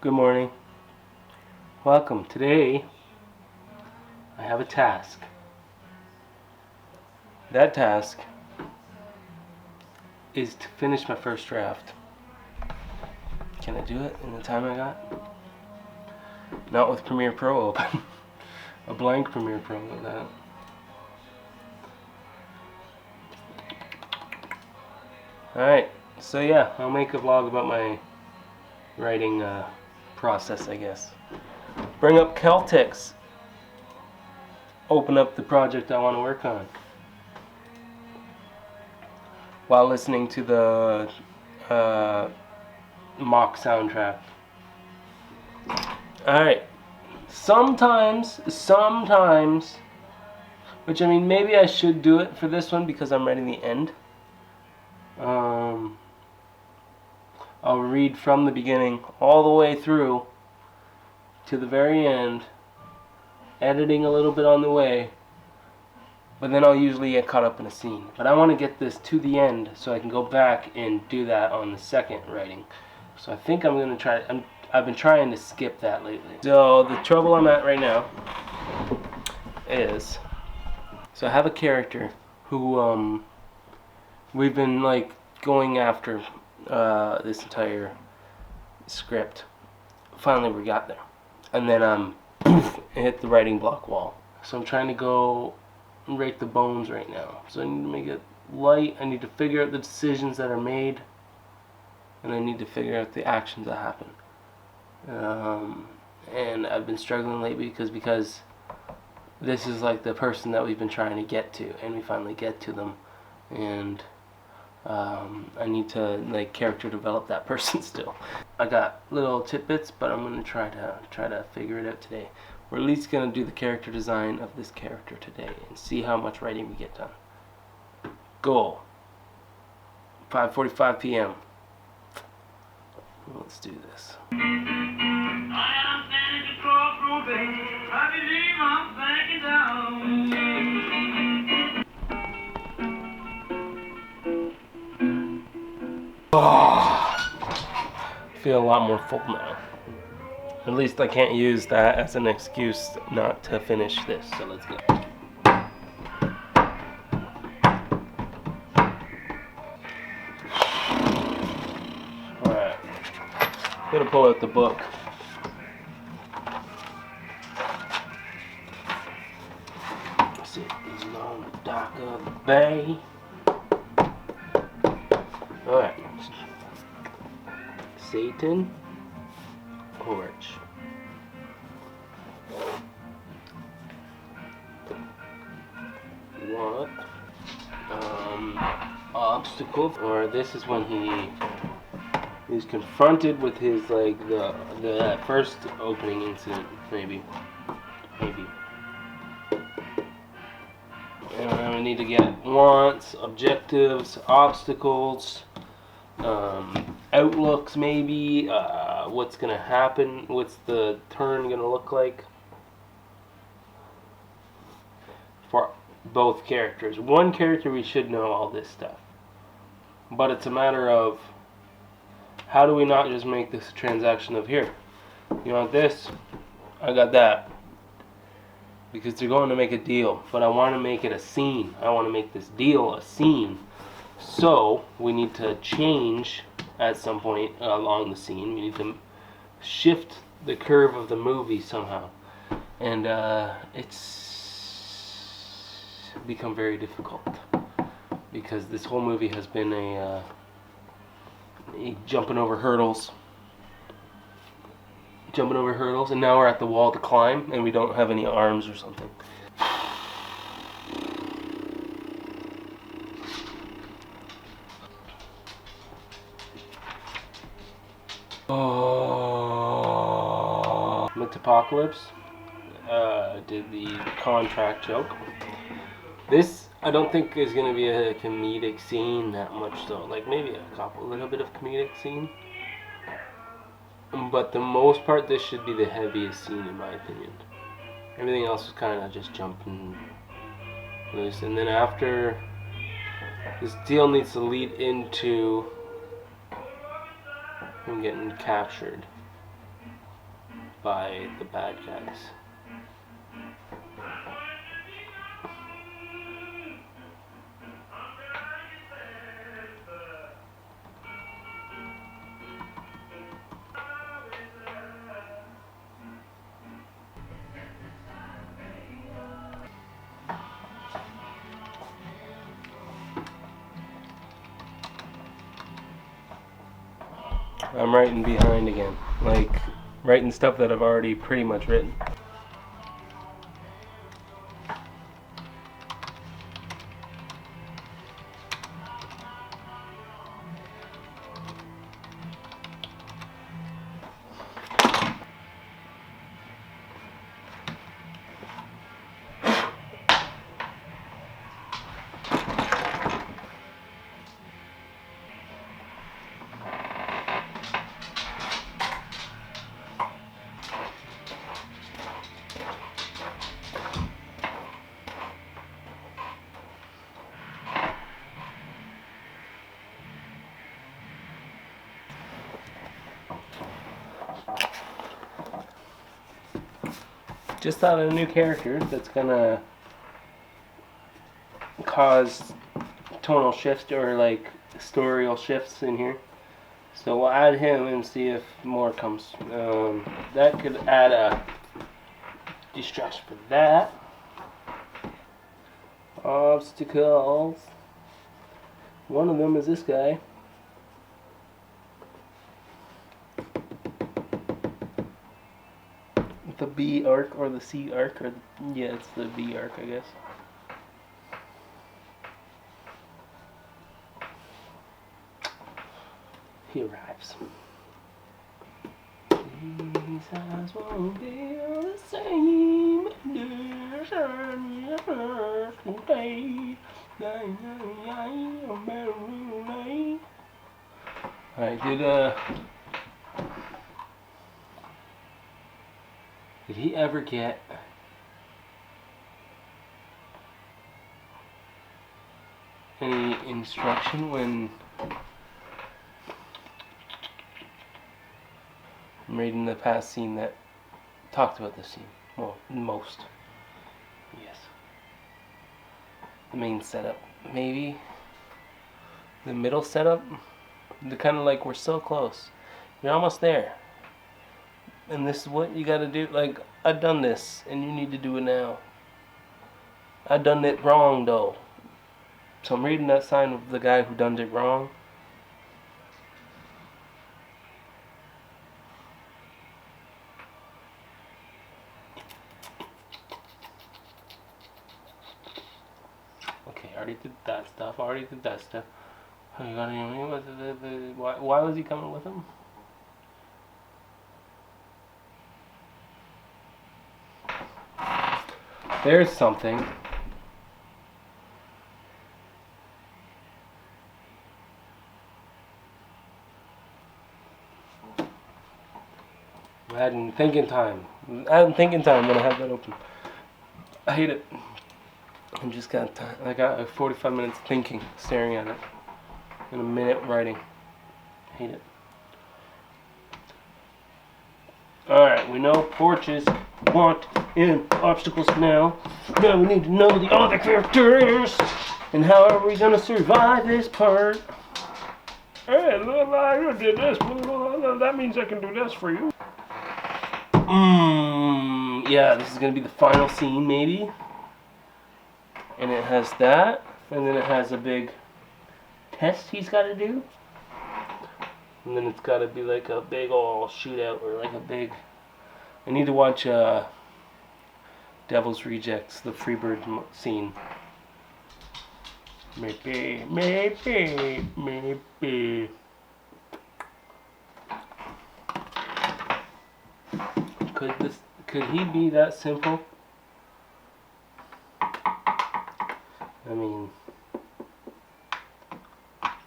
Good morning. Welcome. Today, I have a task. That task is to finish my first draft. Can I do it in the time I got? Not with Premiere Pro open. A blank Premiere Pro like that. Alright, so yeah, I'll make a vlog about my writing process, I guess. Bring up Celtics. Open up the project I want to work on. While listening to the mock soundtrack. Alright. Sometimes, which I mean, maybe I should do it for this one because I'm writing the end. I'll read from the beginning all the way through to the very end, editing a little bit on the way, but then I'll usually get caught up in a scene. But I want to get this to the end so I can go back and do that on the second writing. So I think I'm going to try. I've been trying to skip that lately. So the trouble I'm at right now is, so I have a character who we've been like going after this entire script. Finally we got there, and then it hit the writing block wall. So I'm trying to go rake the bones right now. So I need to make it light. I need to figure out the decisions that are made, and I need to figure out the actions that happen. And I've been struggling lately because this is like the person that we've been trying to get to, and we finally get to them, and I need to like character develop that person still. I got little tidbits, but I'm gonna try to figure it out today. We're at least gonna do the character design of this character today and see how much writing we get done. Goal: 5:45 p.m. Let's do this. I feel a lot more full now. At least I can't use that as an excuse not to finish this. So let's go. Alright. I'm gonna pull out the book. Sitting on the dock of the bay. Alright. Satan Porch. What? Obstacle. Or this is when he's confronted with his like the first opening incident, maybe. And we need to get wants, objectives, obstacles, outlooks, maybe. What's gonna happen? What's the turn gonna look like for both characters? One character, we should know all this stuff, but it's a matter of how do we not just make this a transaction of here, you want this, I got that, because they're going to make a deal, but I want to make it a scene. I want to make this deal a scene. So we need to change at some point along the scene. We need to shift the curve of the movie somehow, and it's become very difficult because this whole movie has been a jumping over hurdles, and now we're at the wall to climb, and we don't have any arms or something. Apocalypse did the contract joke. This I don't think is going to be a comedic scene that much though. Like maybe a little bit of comedic scene. But the most part, this should be the heaviest scene in my opinion. Everything else is kind of just jumping loose. And then after, this deal needs to lead into him getting captured. by the bad guys. I'm writing behind again, like writing stuff that I've already pretty much written. Just thought of a new character that's gonna cause tonal shifts or like storyal shifts in here. So we'll add him and see if more comes. That could add a distraction for that. Obstacles. One of them is this guy. The B arc or the C arc, or yeah, it's the B arc, I guess. He arrives. These eyes won't be the same. Alright, did he ever get any instruction when I'm reading the past scene that talked about this scene? Well, most. Yes. The main setup, maybe. The middle setup. The kind of like, we're so close. You're almost there. And this is what you gotta do. Like, I've done this, and you need to do it now. I done it wrong, though. So I'm reading that sign of the guy who done it wrong. Okay, I already did that stuff. Why was he coming with him? There's something. Adding thinking time. Adding thinking time when I have that open. I hate it. I just got time. I got 45 minutes thinking, staring at it, and a minute writing. I hate it. Alright, we know porches want in obstacles now. Now we need to know the other characters. And how are we going to survive this part? Hey, look, I did this. That means I can do this for you. Yeah, this is going to be the final scene, maybe. And it has that. And then it has a big test he's got to do. And then it's got to be like a big old shootout or like a big... I need to watch Devil's Rejects, the Freebird scene. Maybe. Could he be that simple? I mean,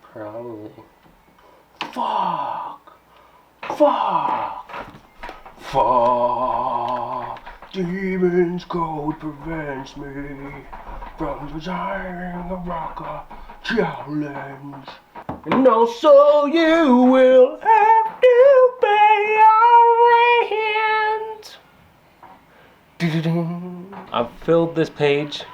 probably. Fuck! Demon's code prevents me from desiring a rocker challenge. And also you will have to pay your rent. filled this page.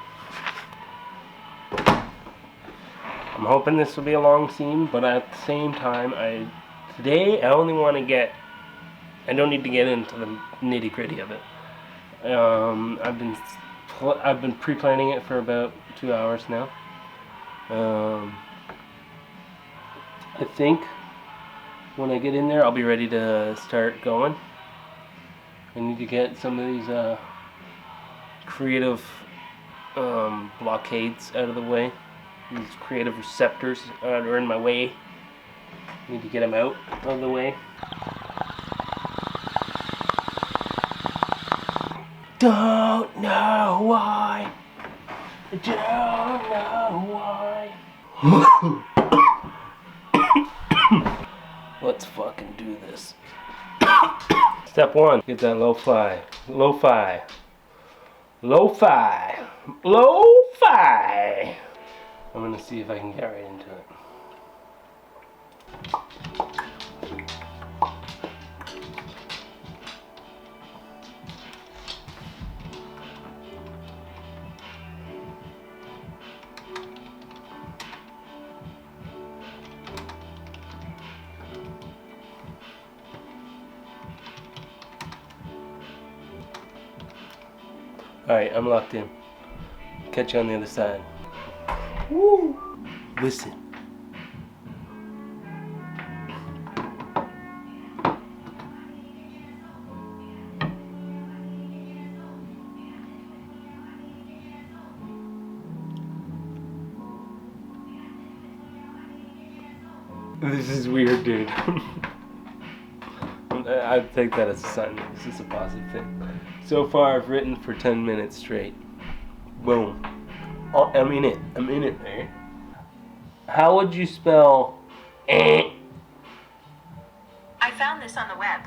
I'm hoping this will be a long scene, but at the same time, today I only want to I don't need to get into the nitty gritty of it. I've been pre-planning it for about 2 hours now. I think when I get in there, I'll be ready to start going. I need to get some of these creative blockades out of the way. These creative receptors are in my way. I need to get them out of the way. Don't know why. Don't know why. Let's fucking do this. Step 1. Get that lo-fi. Lo-fi. Lo-fi. Lo-fi. I'm gonna see if I can get right into it. Alright, I'm locked in. Catch you on the other side. Woo! Listen. This is weird, dude. I take that as a sign. This is a positive thing. So far, I've written for 10 minutes straight. Boom. Oh, I'm in it, man. How would you spell I found this on the web.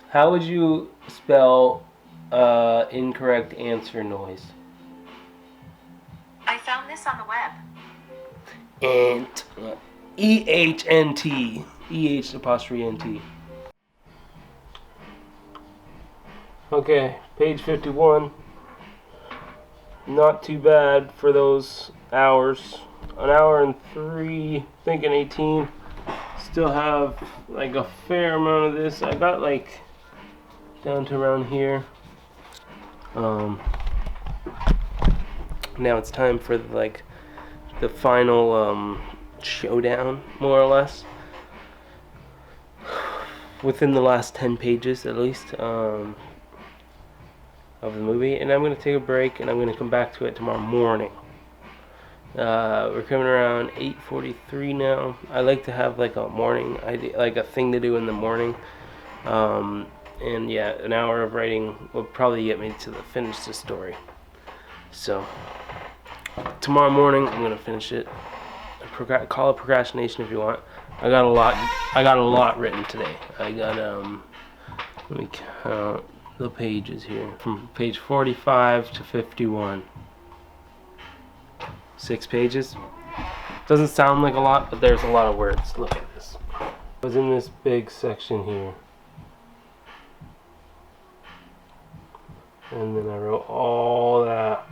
How would you spell incorrect answer noise? I found this on the web. Ent. E-H-N-T. E-H apostrophe N-T. Okay, page 51. Not too bad for those hours. An hour and 3, thinking 18. Still have like a fair amount of this. I got like down to around here. Now it's time for like the final showdown, more or less. Within the last 10 pages at least of the movie, and I'm going to take a break and I'm going to come back to it tomorrow morning. We're coming around 8:43 now. I like to have like a morning idea, like a thing to do in the morning. And yeah, an hour of writing will probably get me to finish the story. So tomorrow morning I'm going to finish it. Call it procrastination if you want. I got a lot written today. I got let me count the pages here from page 45 to 51. 6 pages. Doesn't sound like a lot, but there's a lot of words. Look at this. I was in this big section here, and then I wrote all that.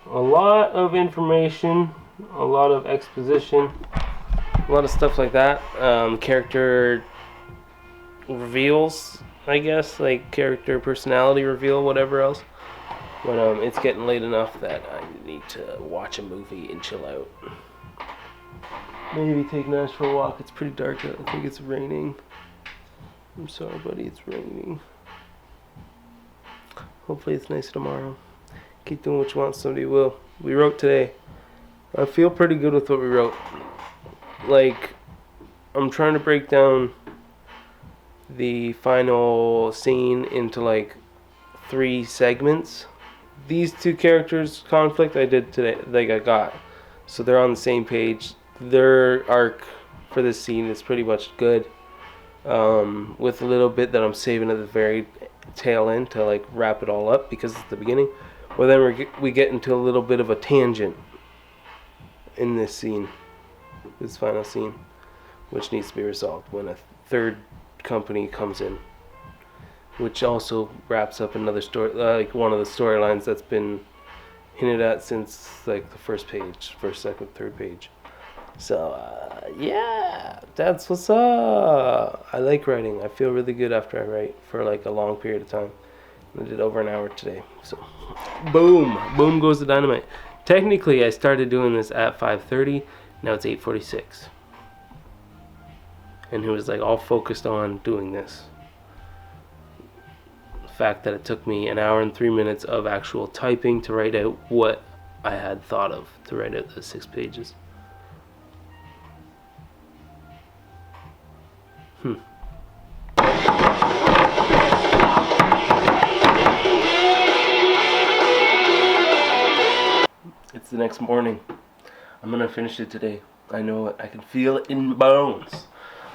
A lot of information, a lot of exposition, a lot of stuff like that. Character reveals, I guess, like character personality reveal, whatever else. But it's getting late enough that I need to watch a movie and chill out. Maybe take Nash for a walk. It's pretty dark out. I think it's raining. I'm sorry, buddy, it's raining. Hopefully it's nice tomorrow. Keep doing what you want, somebody will. We wrote today. I feel pretty good with what we wrote. Like, I'm trying to break down the final scene into like 3 segments. These 2 characters' conflict I did today, like I got. So they're on the same page. Their arc for this scene is pretty much good. With a little bit that I'm saving at the very tail end to like wrap it all up because it's the beginning. Well, then we get into a little bit of a tangent in this scene, this final scene, which needs to be resolved when a third company comes in, which also wraps up another story, like one of the storylines that's been hinted at since like the first, second, third page. So yeah, that's what's up. I like writing. I feel really good after I write for like a long period of time. I did over an hour today. So boom goes the dynamite. Technically, I started doing this at 5:30. Now it's 8:46. And he was like all focused on doing this. The fact that it took me an hour and 3 minutes of actual typing to write out what I had thought of to write out the 6 pages. It's the next morning. I'm gonna finish it today. I know it. I can feel it in my bones.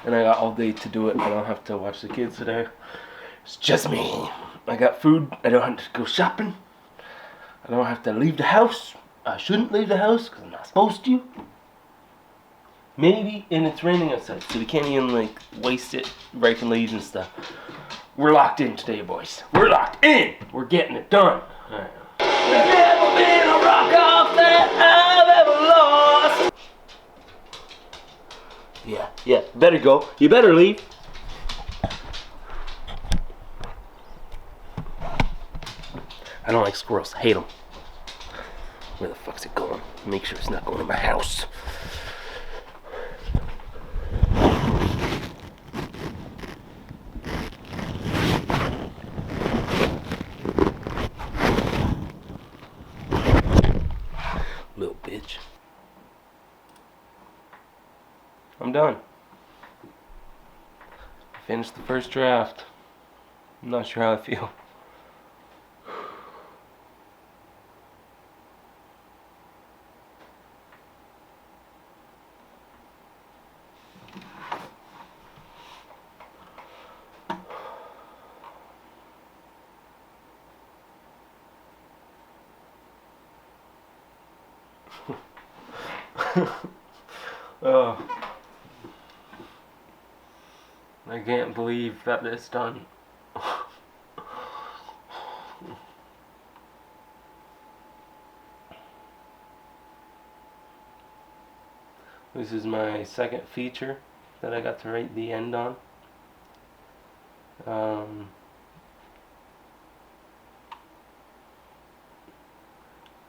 And I got all day to do it. I don't have to watch the kids today. It's just me. I got food. I don't have to go shopping. I don't have to leave the house. I shouldn't leave the house because I'm not supposed to. Maybe, and it's raining outside, so we can't even like waste it breaking leaves and stuff. We're locked in today, boys. We're locked in. We're getting it done. All right. There's never been a rock off that I've ever lost. Yeah. Better go. You better leave. I don't like squirrels. Hate them. Where the fuck's it going? Make sure it's not going in my house. Little bitch. I'm done. Finished the first draft. I'm not sure how I feel. Oh, I can't believe that it's done. This is my second feature that I got to write the end on. I'm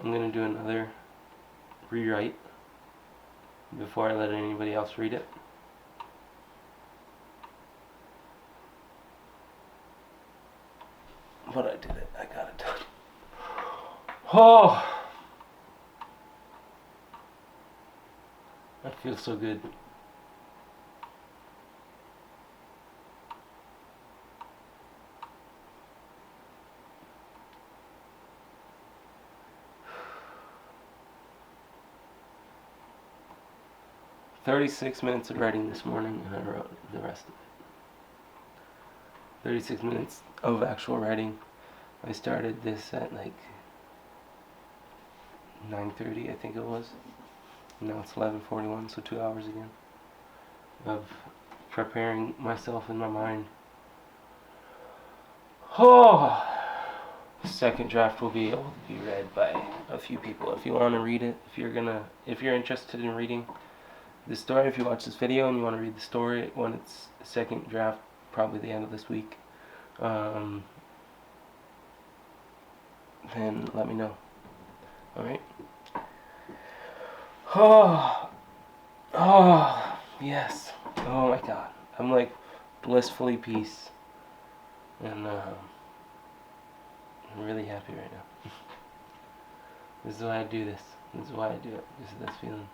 gonna do another rewrite before I let anybody else read it. But I did it. I got it done. Oh, that feels so good. $36 of writing this morning, and I wrote the rest of it. 36 minutes of actual writing. I started this at like 9:30, I think it was. Now it's 11:41, so 2 hours again of preparing myself in my mind. Oh, the second draft will be able to be read by a few people. If you want to read it, if you're interested in reading the story, if you watch this video and you want to read the story when it's second draft, probably the end of this week, then let me know. Alright? Oh, yes. Oh my god. I'm like blissfully peace. And I'm really happy right now. This is why I do this. This is why I do it. This is this feeling.